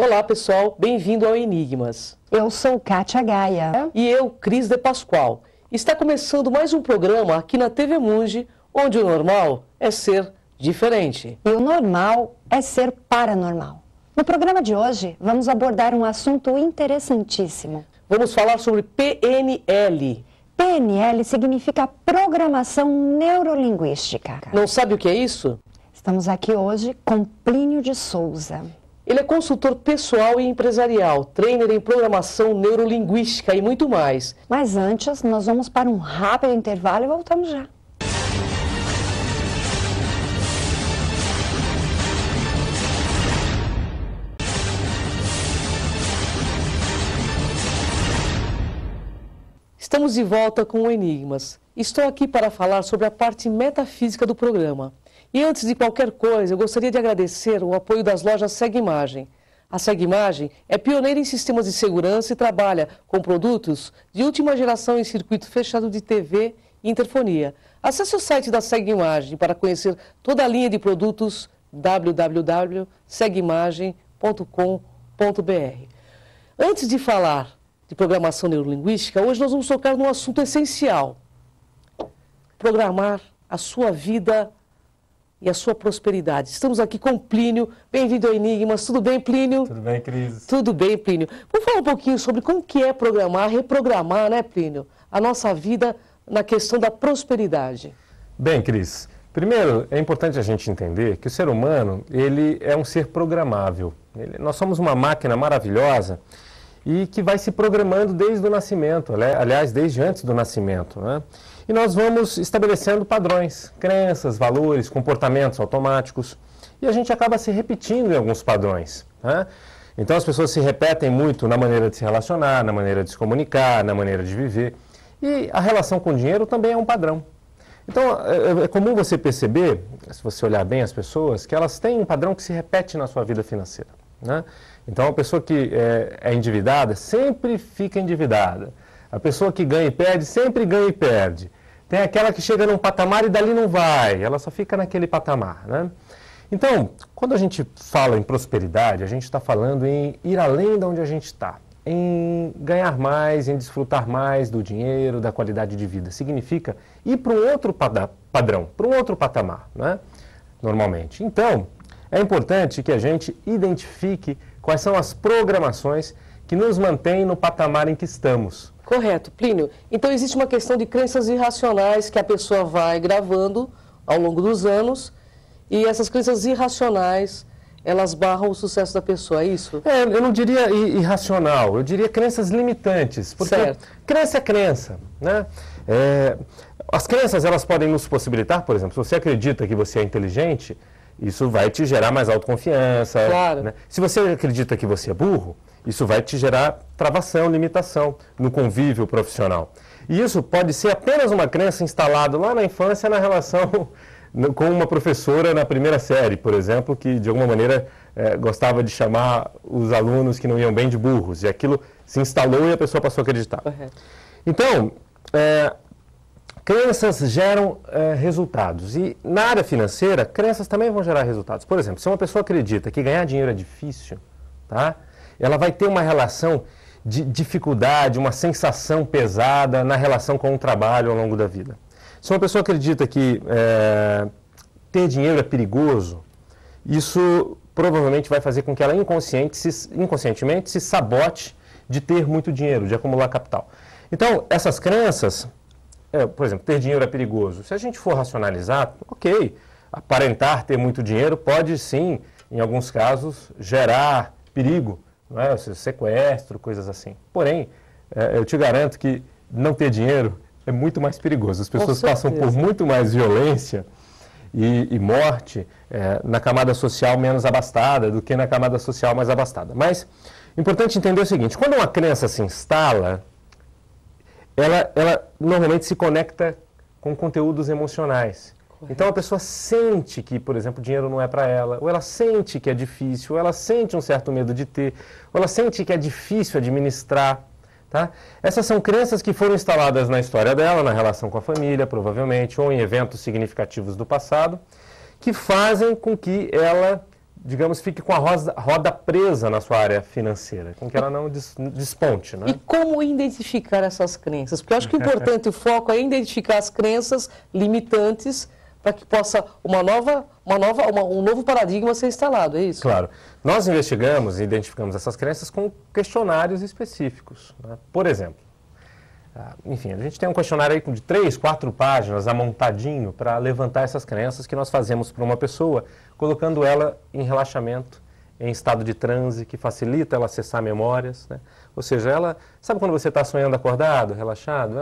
Olá, pessoal, bem-vindo ao Enigmas. Eu sou Kátia Gaia. E eu, Cris de Pascoal. Está começando mais um programa aqui na TV Mundi, onde o normal é ser diferente. E o normal é ser paranormal. No programa de hoje, vamos abordar um assunto interessantíssimo. Vamos falar sobre PNL. PNL significa Programação Neurolinguística. Não sabe o que é isso? Estamos aqui hoje com Plínio de Souza. Ele é consultor pessoal e empresarial, trainer em programação neurolinguística e muito mais. Mas antes, nós vamos para um rápido intervalo e voltamos já. Estamos de volta com o Enigmas. Estou aqui para falar sobre a parte metafísica do programa. E antes de qualquer coisa, eu gostaria de agradecer o apoio das lojas SegImagem. A SegImagem é pioneira em sistemas de segurança e trabalha com produtos de última geração em circuito fechado de TV e interfonia. Acesse o site da SegImagem para conhecer toda a linha de produtos www.segimagem.com.br. Antes de falar de programação neurolinguística, hoje nós vamos tocar num assunto essencial. Programar a sua vida e a sua prosperidade. Estamos aqui com Plínio. Bem-vindo ao Enigmas. Tudo bem, Plínio? Tudo bem, Cris? Tudo bem, Plínio. Vamos falar um pouquinho sobre como que é programar, reprogramar, né, Plínio, a nossa vida na questão da prosperidade. Bem, Cris, primeiro é importante a gente entender que o ser humano, ele é um ser programável. Nós somos uma máquina maravilhosa e que vai se programando desde o nascimento, aliás, desde antes do nascimento, né? E nós vamos estabelecendo padrões, crenças, valores, comportamentos automáticos, e a gente acaba se repetindo em alguns padrões, né? Então as pessoas se repetem muito na maneira de se relacionar, na maneira de se comunicar, na maneira de viver, e a relação com o dinheiro também é um padrão. Então é comum você perceber, se você olhar bem as pessoas, que elas têm um padrão que se repete na sua vida financeira, né? Então a pessoa que é endividada sempre fica endividada. A pessoa que ganha e perde sempre ganha e perde. Tem aquela que chega num patamar e dali não vai, ela só fica naquele patamar, né? Então, quando a gente fala em prosperidade, a gente está falando em ir além de onde a gente está, em ganhar mais, em desfrutar mais do dinheiro, da qualidade de vida. Significa ir para um outro padrão, para um outro patamar, né? Normalmente. Então, é importante que a gente identifique quais são as programações que nos mantêm no patamar em que estamos. Correto, Plínio. Então existe uma questão de crenças irracionais que a pessoa vai gravando ao longo dos anos e essas crenças irracionais, elas barram o sucesso da pessoa, é isso? Eu não diria irracional, eu diria crenças limitantes, porque certo. Crença é crença, né? As crenças, elas podem nos possibilitar, por exemplo, se você acredita que você é inteligente, isso vai te gerar mais autoconfiança. Claro. Né? Se você acredita que você é burro, isso vai te gerar travação, limitação no convívio profissional. E isso pode ser apenas uma crença instalada lá na infância na relação com uma professora na primeira série, por exemplo, que de alguma maneira gostava de chamar os alunos que não iam bem de burros. E aquilo se instalou e a pessoa passou a acreditar. Correto. Então, crenças geram resultados. E na área financeira, crenças também vão gerar resultados. Por exemplo, se uma pessoa acredita que ganhar dinheiro é difícil, tá? Ela vai ter uma relação de dificuldade, uma sensação pesada na relação com o trabalho ao longo da vida. Se uma pessoa acredita que ter dinheiro é perigoso, isso provavelmente vai fazer com que ela inconscientemente se sabote de ter muito dinheiro, de acumular capital. Então, essas crenças, por exemplo, ter dinheiro é perigoso. Se a gente for racionalizar, ok, aparentar ter muito dinheiro pode sim, em alguns casos, gerar perigo. Não é? Sequestro, coisas assim. Porém, eu te garanto que não ter dinheiro é muito mais perigoso. As pessoas passam por muito mais violência e morte na camada social menos abastada do que na camada social mais abastada. Mas, importante entender o seguinte, quando uma crença se instala, ela normalmente se conecta com conteúdos emocionais. Então a pessoa sente que, por exemplo, dinheiro não é para ela, ou ela sente que é difícil, ou ela sente um certo medo de ter, ou ela sente que é difícil administrar, tá? Essas são crenças que foram instaladas na história dela, na relação com a família, provavelmente, ou em eventos significativos do passado, que fazem com que ela digamos, fique com a roda presa na sua área financeira, com que ela não desponte, né? E como identificar essas crenças? Porque eu acho que o importante, o foco é identificar as crenças limitantes para que possa um novo paradigma ser instalado, é isso? Claro. Nós investigamos e identificamos essas crenças com questionários específicos, né? Por exemplo, enfim, a gente tem um questionário aí de 3, 4 páginas, amontadinho, para levantar essas crenças que nós fazemos para uma pessoa, colocando ela em relaxamento, em estado de transe, que facilita ela acessar memórias, né? Ou seja, ela... Sabe quando você está sonhando acordado, relaxado?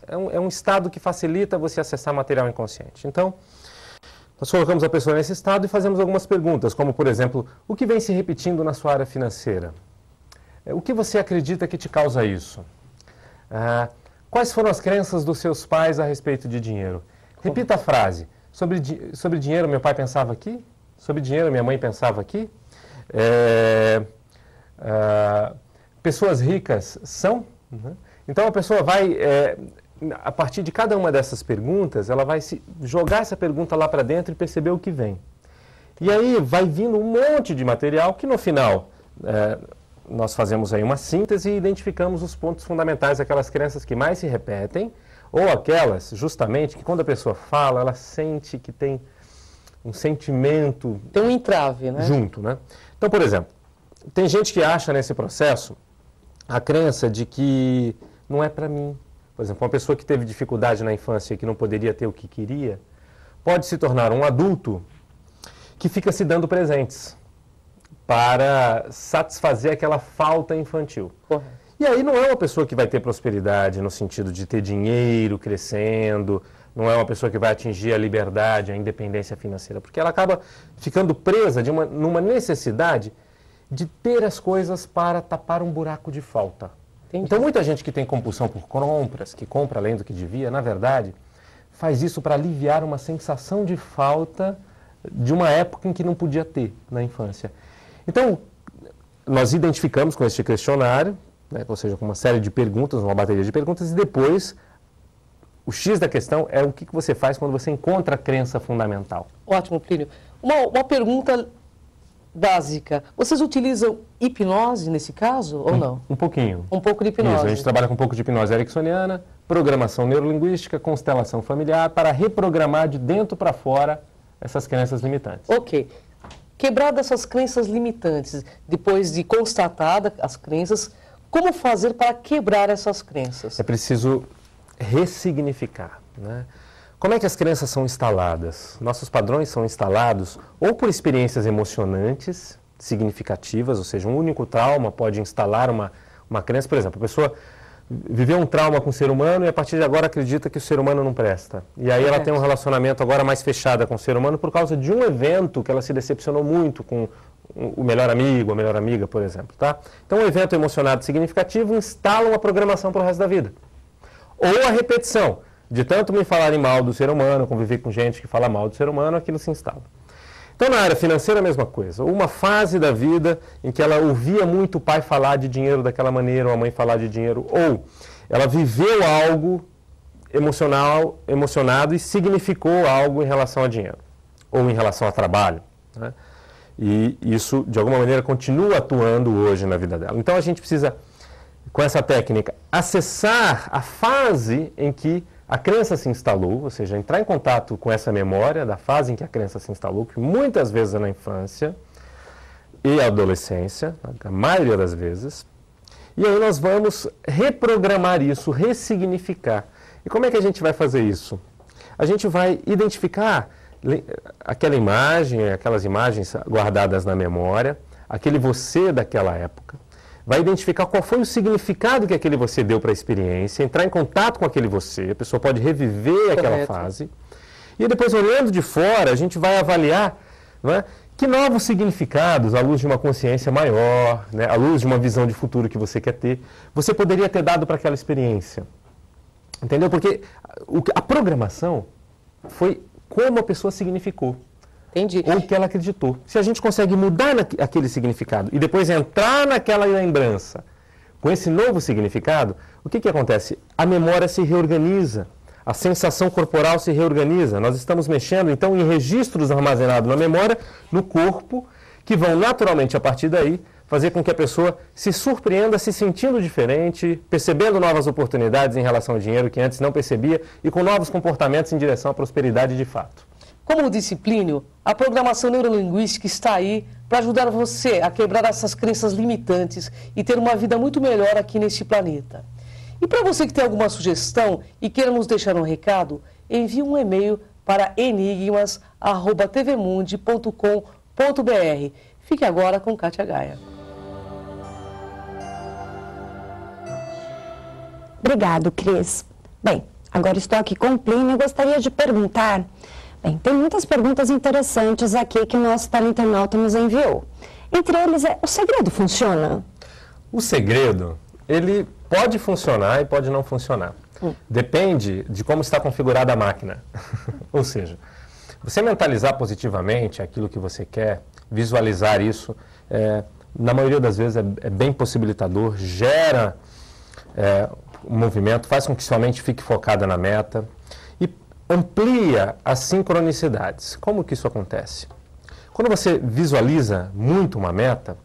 É um estado que facilita você acessar material inconsciente. Então, nós colocamos a pessoa nesse estado e fazemos algumas perguntas, como, por exemplo, o que vem se repetindo na sua área financeira? O que você acredita que te causa isso? Quais foram as crenças dos seus pais a respeito de dinheiro? Repita a frase. Sobre dinheiro, meu pai pensava aqui? Sobre dinheiro, minha mãe pensava aqui? Pessoas ricas são? Então, a pessoa vai, a partir de cada uma dessas perguntas, ela vai jogar essa pergunta lá para dentro e perceber o que vem. E aí vai vindo um monte de material que, no final... nós fazemos aí uma síntese e identificamos os pontos fundamentais, aquelas crenças que mais se repetem, ou aquelas, justamente, que quando a pessoa fala, ela sente que tem um sentimento... Tem um entrave, né? Junto, né? Então, por exemplo, tem gente que acha nesse processo a crença de que não é para mim. Por exemplo, uma pessoa que teve dificuldade na infância e que não poderia ter o que queria, pode se tornar um adulto que fica se dando presentes para satisfazer aquela falta infantil. Correto. E aí não é uma pessoa que vai ter prosperidade no sentido de ter dinheiro crescendo, não é uma pessoa que vai atingir a liberdade, a independência financeira, porque ela acaba ficando presa numa necessidade de ter as coisas para tapar um buraco de falta. Entendi. Então muita gente que tem compulsão por compras, que compra além do que devia, na verdade, faz isso para aliviar uma sensação de falta de uma época em que não podia ter na infância. Então, nós identificamos com este questionário, né, ou seja, com uma série de perguntas, uma bateria de perguntas, e depois, o X da questão é o que você faz quando você encontra a crença fundamental. Ótimo, Plínio. Uma pergunta básica. Vocês utilizam hipnose nesse caso ou não? Um pouquinho. Um pouco de hipnose. Isso, a gente trabalha com um pouco de hipnose ericksoniana, programação neurolinguística, constelação familiar, para reprogramar de dentro para fora essas crenças limitantes. Ok. Quebradas essas crenças limitantes, depois de constatadas as crenças, como fazer para quebrar essas crenças? É preciso ressignificar, né? Como é que as crenças são instaladas? Nossos padrões são instalados ou por experiências emocionantes, significativas, ou seja, um único trauma pode instalar uma crença. Por exemplo, a pessoa viveu um trauma com o ser humano e a partir de agora acredita que o ser humano não presta. E aí ela tem um relacionamento agora mais fechado com o ser humano por causa de um evento que ela se decepcionou muito com o melhor amigo, a melhor amiga, por exemplo, tá? Então, um evento emocionado significativo instala uma programação para o resto da vida. Ou a repetição. De tanto me falarem mal do ser humano, conviver com gente que fala mal do ser humano, aquilo se instala. Então, na área financeira, a mesma coisa. Uma fase da vida em que ela ouvia muito o pai falar de dinheiro daquela maneira, ou a mãe falar de dinheiro, ou ela viveu algo emocionado e significou algo em relação a dinheiro, ou em relação a trabalho, né? E isso, de alguma maneira, continua atuando hoje na vida dela. Então, a gente precisa, com essa técnica, acessar a fase em que a crença se instalou, ou seja, entrar em contato com essa memória da fase em que a crença se instalou, que muitas vezes é na infância e adolescência, a maioria das vezes, e aí nós vamos reprogramar isso, ressignificar. E como é que a gente vai fazer isso? A gente vai identificar aquela imagem, aquelas imagens guardadas na memória, aquele você daquela época, vai identificar qual foi o significado que aquele você deu para a experiência, entrar em contato com aquele você, a pessoa pode reviver aquela fase, e depois, olhando de fora, a gente vai avaliar, não é, que novos significados, à luz de uma consciência maior, né, à luz de uma visão de futuro que você quer ter, você poderia ter dado para aquela experiência. Entendeu? Porque a programação foi como a pessoa significou. Entendi. Ou o que ela acreditou. Se a gente consegue mudar aquele significado e depois entrar naquela lembrança com esse novo significado, o que acontece? A memória se reorganiza, a sensação corporal se reorganiza. Nós estamos mexendo, então, em registros armazenados na memória, no corpo, que vão naturalmente, a partir daí, fazer com que a pessoa se surpreenda se sentindo diferente, percebendo novas oportunidades em relação ao dinheiro que antes não percebia e com novos comportamentos em direção à prosperidade de fato. Como disse Plínio, a programação neurolinguística está aí para ajudar você a quebrar essas crenças limitantes e ter uma vida muito melhor aqui neste planeta. E para você que tem alguma sugestão e queira nos deixar um recado, envie um e-mail para enigmas@tvmundi.com.br. Fique agora com Kátia Gaia. Obrigado, Cris. Bem, agora estou aqui com o Plínio e gostaria de perguntar... Bem, tem muitas perguntas interessantes aqui que o nosso teleinternauta nos enviou. Entre eles, o segredo funciona? O segredo, ele pode funcionar e pode não funcionar. Depende de como está configurada a máquina. Ou seja, você mentalizar positivamente aquilo que você quer, visualizar isso, na maioria das vezes é bem possibilitador, gera um movimento, faz com que sua mente fique focada na meta e amplia as sincronicidades. Como que isso acontece? Quando você visualiza muito uma meta,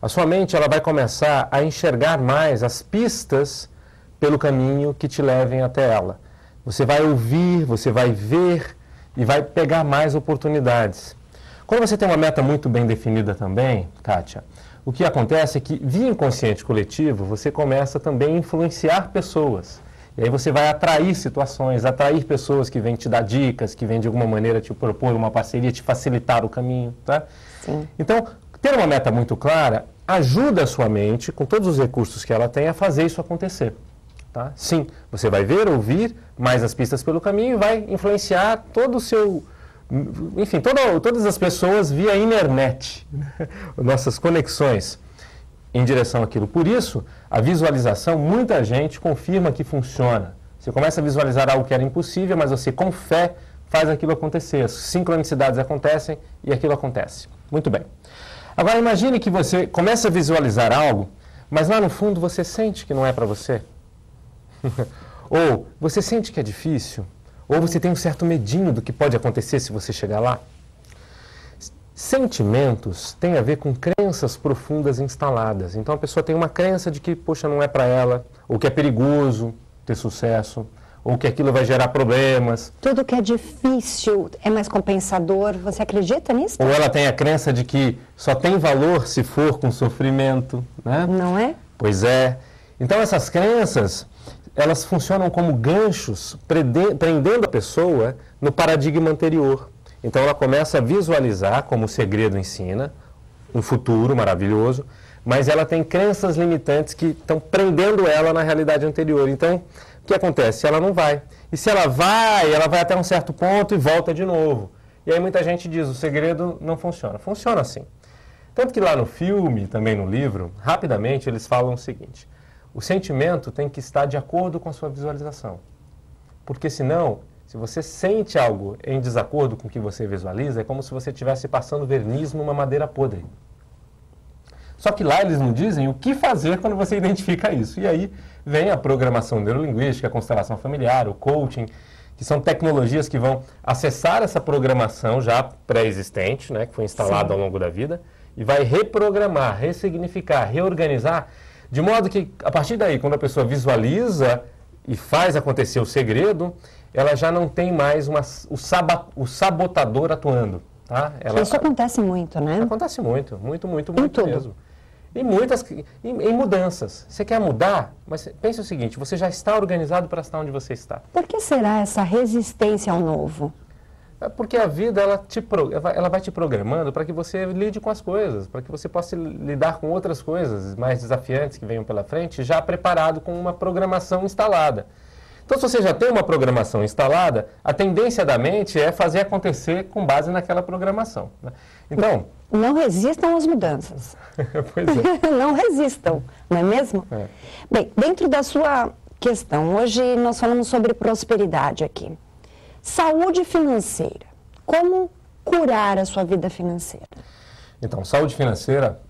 a sua mente ela vai começar a enxergar mais as pistas pelo caminho que te levem até ela. Você vai ouvir, você vai ver e vai pegar mais oportunidades. Quando você tem uma meta muito bem definida também, Kátia, o que acontece é que, via inconsciente coletivo, você começa também a influenciar pessoas. E aí você vai atrair situações, atrair pessoas que vêm te dar dicas, que vêm de alguma maneira te propor uma parceria, te facilitar o caminho, tá? Sim. Então, ter uma meta muito clara ajuda a sua mente, com todos os recursos que ela tem, a fazer isso acontecer. Tá? Sim, você vai ver, ouvir mais as pistas pelo caminho e vai influenciar todo o seu... Enfim, todas as pessoas via internet, nossas conexões em direção àquilo. Por isso, a visualização, muita gente confirma que funciona. Você começa a visualizar algo que era impossível, mas você, com fé, faz aquilo acontecer. As sincronicidades acontecem e aquilo acontece. Muito bem. Agora, imagine que você começa a visualizar algo, mas lá no fundo você sente que não é para você. Ou você sente que é difícil, ou você tem um certo medinho do que pode acontecer se você chegar lá. Sentimentos têm a ver com crenças profundas instaladas. Então a pessoa tem uma crença de que, poxa, não é para ela, ou que é perigoso ter sucesso, ou que aquilo vai gerar problemas. Tudo que é difícil é mais compensador. Você acredita nisso? Ou ela tem a crença de que só tem valor se for com sofrimento, né? Não é? Pois é. Então essas crenças, elas funcionam como ganchos, prendendo a pessoa no paradigma anterior. Então ela começa a visualizar, como o segredo ensina, um futuro maravilhoso, mas ela tem crenças limitantes que estão prendendo ela na realidade anterior. Então, o que acontece? Ela não vai. E se ela vai até um certo ponto e volta de novo. E aí muita gente diz, o segredo não funciona. Funciona sim. Tanto que lá no filme, também no livro, rapidamente eles falam o seguinte: o sentimento tem que estar de acordo com a sua visualização. Porque senão, se você sente algo em desacordo com o que você visualiza, é como se você estivesse passando verniz numa madeira podre. Só que lá eles não dizem o que fazer quando você identifica isso. E aí vem a programação neurolinguística, a constelação familiar, o coaching, que são tecnologias que vão acessar essa programação já pré-existente, né, que foi instalada ao longo da vida, e vai reprogramar, ressignificar, reorganizar, de modo que, a partir daí, quando a pessoa visualiza e faz acontecer o segredo, ela já não tem mais o sabotador atuando. Tá? Isso acontece muito, né? Acontece muito, muito tudo. mesmo. Em mudanças. Você quer mudar, mas pense o seguinte, você já está organizado para estar onde você está. Por que será essa resistência ao novo? É porque a vida ela vai te programando para que você lide com as coisas, para que você possa lidar com outras coisas mais desafiantes que venham pela frente, já preparado com uma programação instalada. Então, se você já tem uma programação instalada, a tendência da mente é fazer acontecer com base naquela programação. Né? Então... Não resistam às mudanças. Pois é. Não resistam, não é mesmo? É. Bem, dentro da sua questão, hoje nós falamos sobre prosperidade aqui. Saúde financeira. Como curar a sua vida financeira? Então, saúde financeira,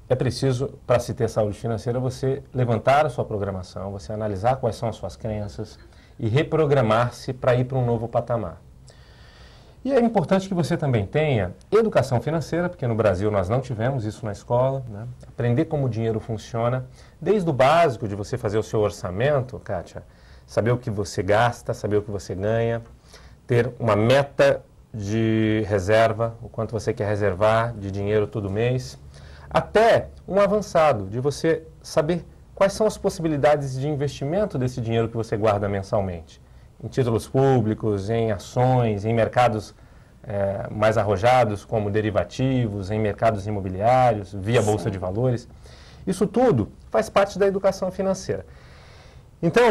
é preciso, para se ter saúde financeira, você levantar a sua programação, você analisar quais são as suas crenças e reprogramar-se para ir para um novo patamar. E é importante que você também tenha educação financeira, porque no Brasil nós não tivemos isso na escola, né? Aprender como o dinheiro funciona, desde o básico de você fazer o seu orçamento, Kátia, saber o que você gasta, saber o que você ganha, ter uma meta de reserva, o quanto você quer reservar de dinheiro todo mês, até um avançado, de você saber quais são as possibilidades de investimento desse dinheiro que você guarda mensalmente. Em títulos públicos, em ações, em mercados mais arrojados, como derivativos, em mercados imobiliários, via Bolsa de Valores. Isso tudo faz parte da educação financeira. Então,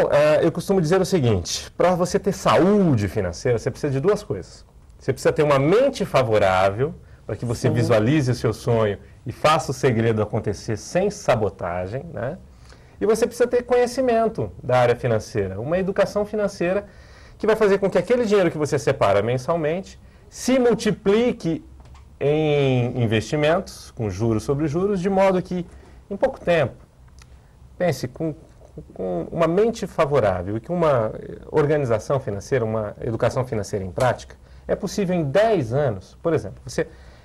eu costumo dizer o seguinte, para você ter saúde financeira, você precisa de duas coisas. Você precisa ter uma mente favorável, para que você visualize o seu sonho e faça o segredo acontecer sem sabotagem, né? E você precisa ter conhecimento da área financeira, uma educação financeira que vai fazer com que aquele dinheiro que você separa mensalmente se multiplique em investimentos, com juros sobre juros, de modo que, em pouco tempo, pense com uma mente favorável e com uma organização financeira, uma educação financeira em prática, é possível em 10 anos, por exemplo,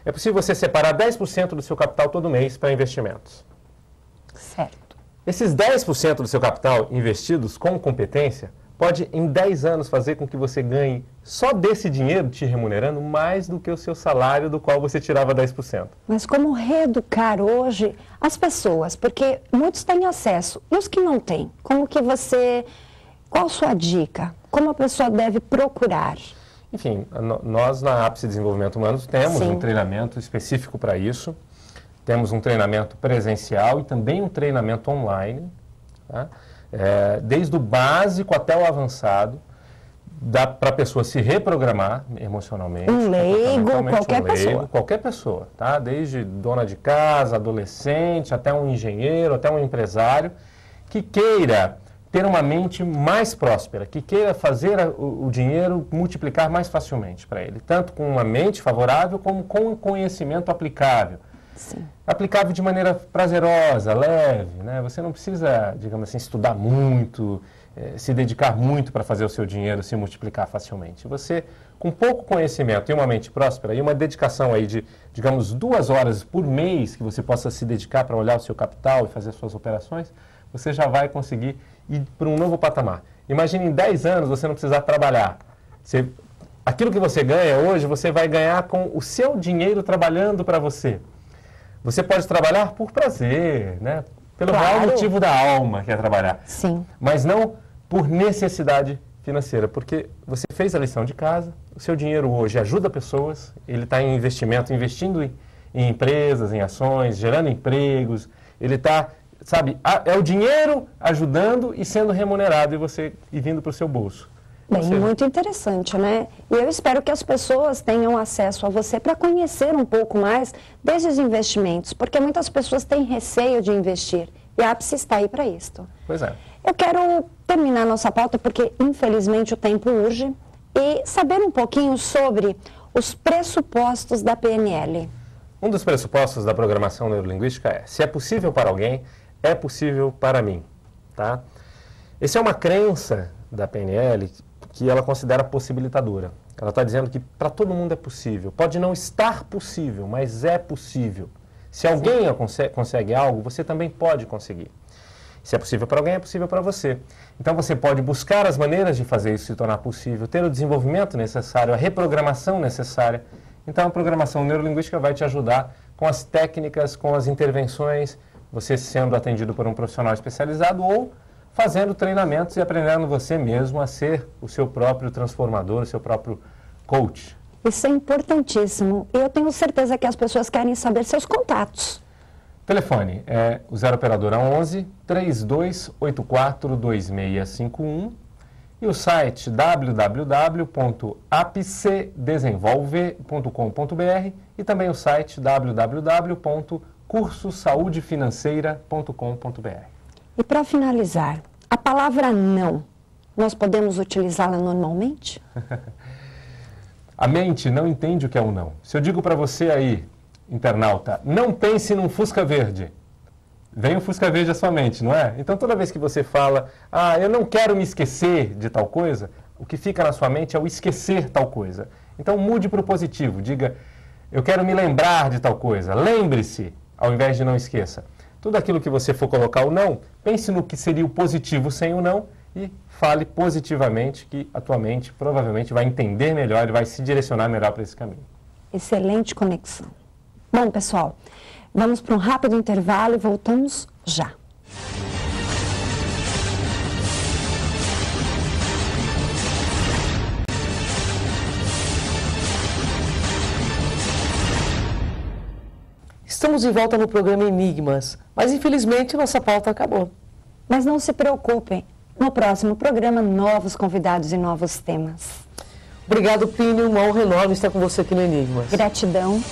é possível você separar 10% do seu capital todo mês para investimentos. Certo. Esses 10% do seu capital investidos com competência pode, em 10 anos, fazer com que você ganhe, só desse dinheiro te remunerando, mais do que o seu salário do qual você tirava 10%. Mas como reeducar hoje as pessoas? Porque muitos têm acesso, e os que não têm? Qual a sua dica? Como a pessoa deve procurar? Enfim, nós na Ápice Desenvolvimento Humano temos um treinamento específico para isso. Temos um treinamento presencial e também um treinamento online, tá? Desde o básico até o avançado, dá para a pessoa se reprogramar emocionalmente. Um leigo, qualquer pessoa, tá? Desde dona de casa, adolescente, até um engenheiro, até um empresário, que queira ter uma mente mais próspera, que queira fazer o dinheiro multiplicar mais facilmente para ele, tanto com uma mente favorável como com um conhecimento aplicável. Sim. Aplicável de maneira prazerosa, leve, né? Você não precisa, digamos assim, estudar muito, se dedicar muito para fazer o seu dinheiro se multiplicar facilmente. Você, com pouco conhecimento e uma mente próspera e uma dedicação aí de, digamos, 2 horas por mês que você possa se dedicar para olhar o seu capital e fazer suas operações, você já vai conseguir ir para um novo patamar. Imagine em 10 anos você não precisar trabalhar. Aquilo que você ganha hoje, você vai ganhar com o seu dinheiro trabalhando para você. Você pode trabalhar por prazer, né? Pelo real motivo da alma, que é trabalhar. Sim. Mas não por necessidade financeira, porque você fez a lição de casa, o seu dinheiro hoje ajuda pessoas, ele está em investimento, investindo em empresas, em ações, gerando empregos, ele está, sabe, é o dinheiro ajudando e sendo remunerado e vindo para o seu bolso. Bem, muito interessante, né? E eu espero que as pessoas tenham acesso a você para conhecer um pouco mais desses investimentos, porque muitas pessoas têm receio de investir e a Ápice está aí para isto. Pois é. Eu quero terminar nossa pauta porque, infelizmente, o tempo urge e saber um pouquinho sobre os pressupostos da PNL. Um dos pressupostos da programação neurolinguística é: se é possível para alguém, é possível para mim, tá? Essa é uma crença da PNL que ela considera possibilitadora. Ela está dizendo que para todo mundo é possível. Pode não estar possível, mas é possível. Se alguém consegue algo, você também pode conseguir. Se é possível para alguém, é possível para você. Então você pode buscar as maneiras de fazer isso se tornar possível, ter o desenvolvimento necessário, a reprogramação necessária. Então a programação neurolinguística vai te ajudar com as técnicas, com as intervenções, você sendo atendido por um profissional especializado ou fazendo treinamentos e aprendendo você mesmo a ser o seu próprio transformador, o seu próprio coach. Isso é importantíssimo. E eu tenho certeza que as pessoas querem saber seus contatos. Telefone é o 0 operadora 11 3284 2651 e o site www.apcedesenvolve.com.br e também o site www.cursosaudefinanceira.com.br. E para finalizar, a palavra não, nós podemos utilizá-la normalmente? A mente não entende o que é um não. Se eu digo para você aí, internauta, não pense num Fusca Verde, vem o Fusca Verde à sua mente, não é? Então toda vez que você fala, eu não quero me esquecer de tal coisa, O que fica na sua mente é o esquecer tal coisa. Então mude para o positivo, diga, eu quero me lembrar de tal coisa, lembre-se, ao invés de não esqueça. Tudo aquilo que você for colocar o não, pense no que seria o positivo sem o não e fale positivamente, que a tua mente provavelmente vai entender melhor e vai se direcionar melhor para esse caminho. Excelente conexão. Bom, pessoal, vamos para um rápido intervalo e voltamos já. Estamos de volta no programa Enigmas, mas infelizmente nossa pauta acabou. Mas não se preocupem, no próximo programa, novos convidados e novos temas. Obrigado, Plínio, uma honra enorme estar com você aqui no Enigmas. Gratidão.